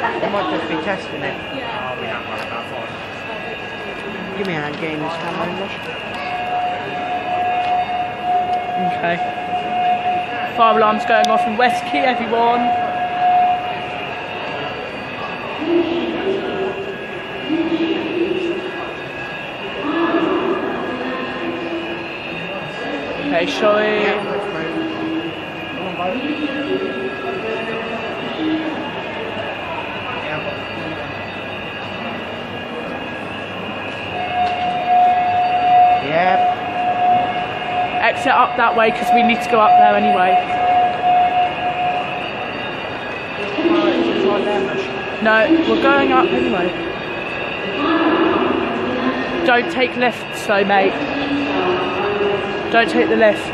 They might just be testing it. Oh, we don't run that far. Give me a hand getting this camera English. Okay. Fire alarm's going off in West Quay, everyone. Okay, shall we? Yep. Exit up that way because we need to go up there anyway. No, we're going up anyway. Don't take lifts though, mate. Don't take the lift.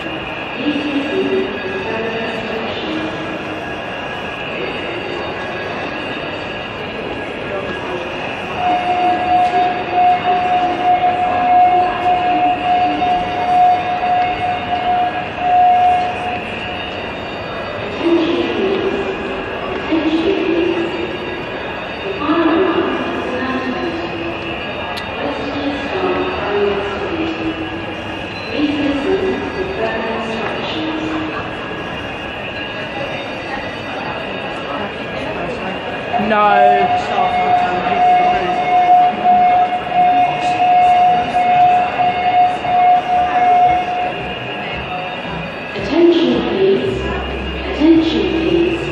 No. Attention please. Attention please.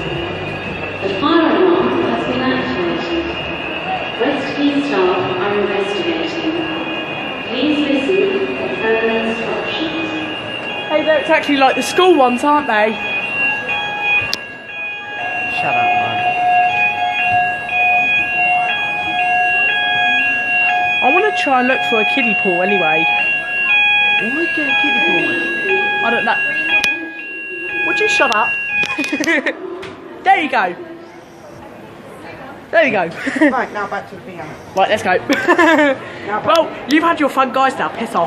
The fire alarm has been activated. West Quay staff are investigating. Please listen for further instructions. Hey, that's actually like the school ones, aren't they? Shut up, man. I want to try and look for a kiddie pool anyway. Why get a kiddie pool? I don't know. Would you shut up? There you go. There you go. Right, now back to the piano. Right, let's go. Well, you've had your fun, guys. Now piss off.